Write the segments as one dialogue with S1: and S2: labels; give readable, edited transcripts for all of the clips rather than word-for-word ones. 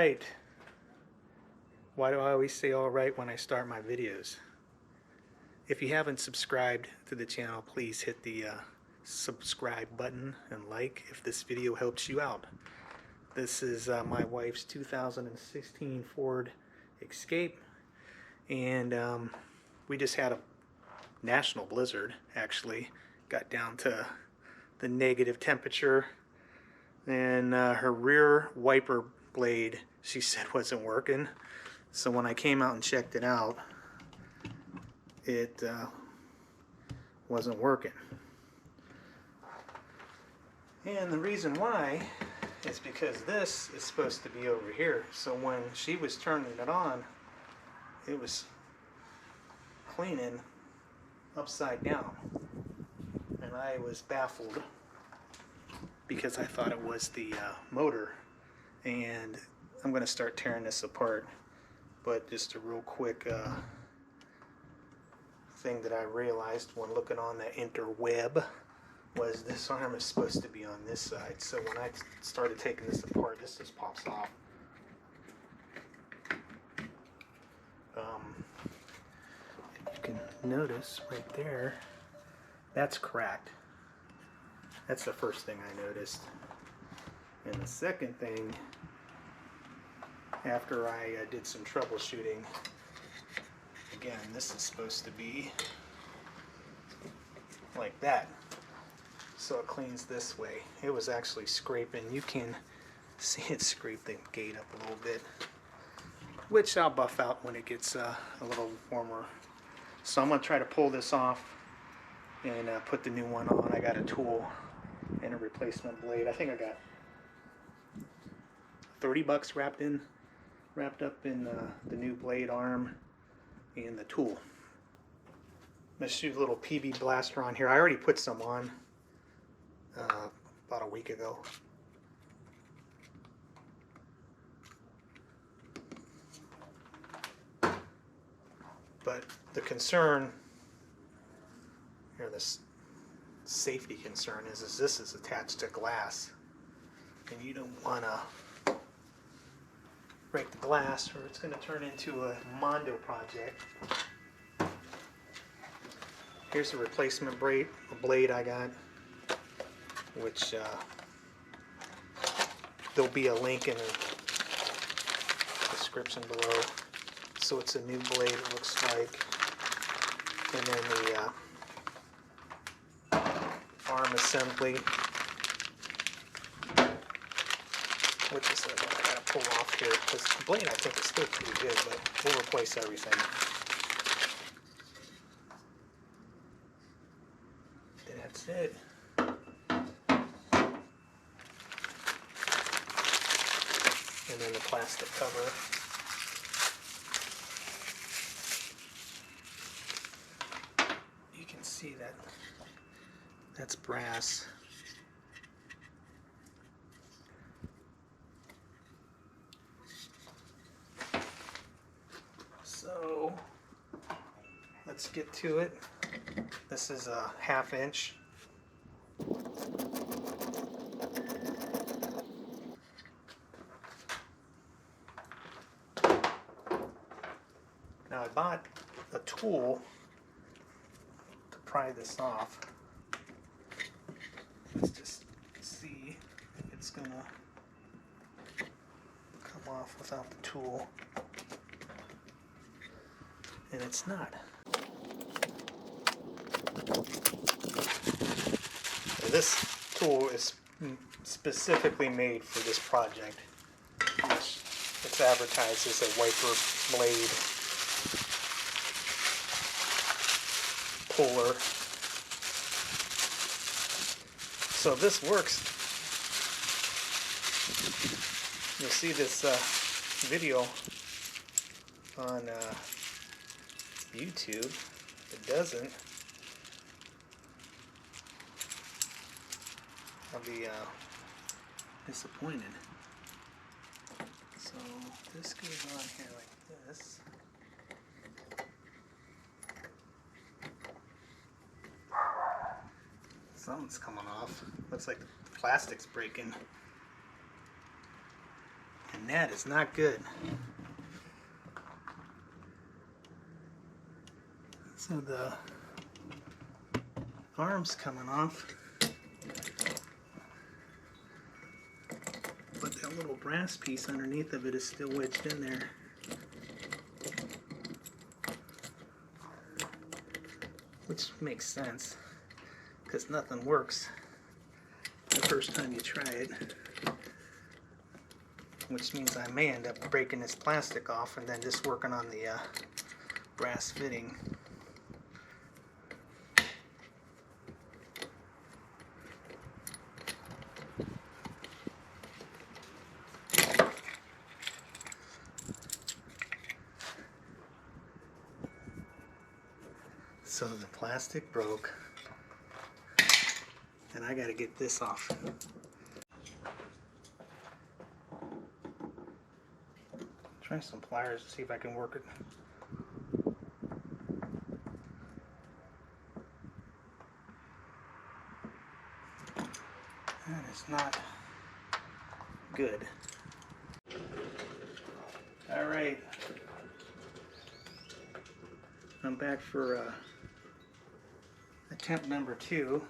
S1: right. Why do I always say all right when I start my videos? If you haven't subscribed to the channel, please hit the subscribe button and like if this video helps you out. This is my wife's 2016 Ford Escape, and we just had a national blizzard. Actually got down to the negative temperature, and her rear wiper blade, she said, wasn't working. So when I came out and checked it out, it wasn't working. And the reason why is because this is supposed to be over here. So when she was turning it on, it was cleaning upside down. And I was baffled because I thought it was the motor. And I'm going to start tearing this apart. But just a real quick thing that I realized when looking on the interweb was this arm is supposed to be on this side. So when I started taking this apart, this just pops off. If you can notice right there, that's cracked. That's the first thing I noticed. And the second thing, after I did some troubleshooting, again, this is supposed to be like that. So it cleans this way. It was actually scraping. You can see it scrape the gate up a little bit, which I'll buff out when it gets a little warmer. So I'm going to try to pull this off and put the new one on. I got a tool and a replacement blade. I think I got $30 wrapped up in the new blade arm and the tool. Let's shoot a little PB blaster on here. I already put some on about a week ago. But the concern, here, this safety concern is this is attached to glass, and you don't want to break the glass or it's going to turn into a Mondo project. Here's the replacement blade I got, which there'll be a link in the description below. So it's a new blade, it looks like. And then the arm assembly, which is what I gotta pull off here, because the blade I think is still pretty good, but we'll replace everything. That's it. And then the plastic cover. You can see that that's brass. So let's get to it. This is a 1/2 inch. Now I bought a tool to pry this off. Let's just see if it's gonna come off without the tool. And it's not. Now this tool is specifically made for this project. It's advertised as a wiper blade puller. So this works. You'll see this video on YouTube. If it doesn't, I'll be disappointed. So this goes on here like this. Something's coming off. Looks like the plastic's breaking. And that is not good. So the arm's coming off, but that little brass piece underneath of it is still wedged in there. Which makes sense, because nothing works the first time you try it. Which means I may end up breaking this plastic off and then just working on the brass fitting. So the plastic broke, and I got to get this off. Try some pliers to see if I can work it. That is not good. All right, I'm back for attempt number 2.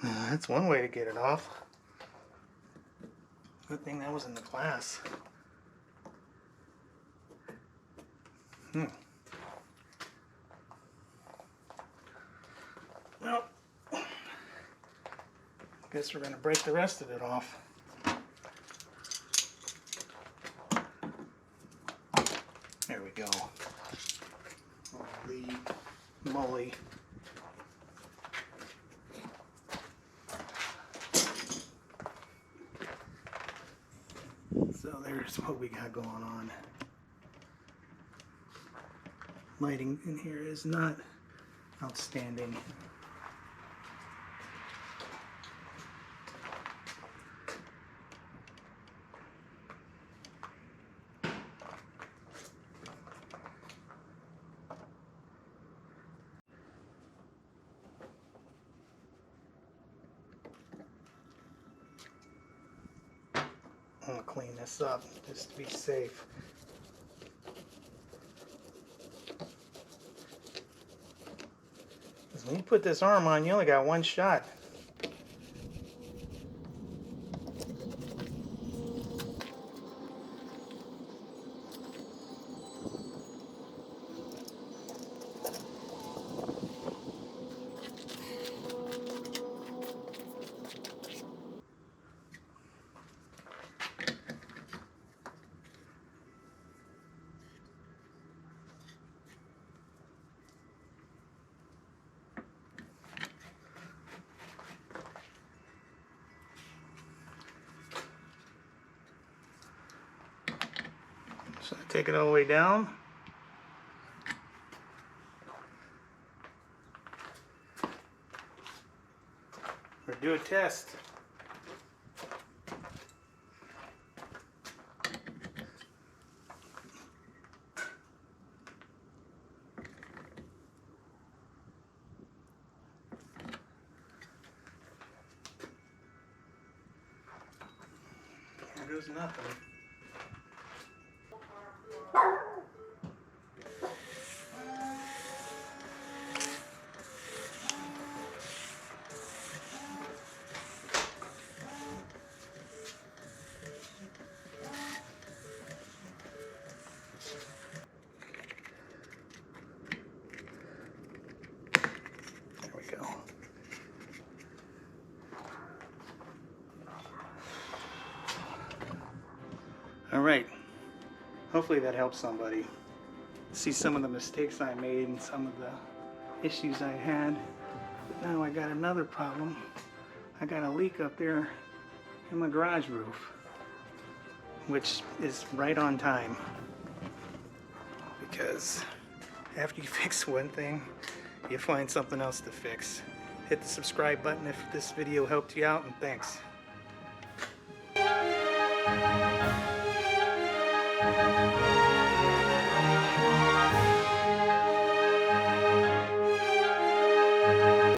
S1: That's one way to get it off. Good thing that was in the glass. Well, guess we're going to break the rest of it off. There we go. Holy moly. So there's what we got going on. Lighting in here is not outstanding. I'm gonna clean this up just to be safe. Because when you put this arm on, you only got one shot. So I take it all the way down. Or do a test. There goes nothing. There we go. All right. Hopefully that helps somebody see some of the mistakes I made and some of the issues I had. Now I got another problem. I got a leak up there in my garage roof, which is right on time, because after you fix one thing, you find something else to fix. Hit the subscribe button if this video helped you out, and thanks.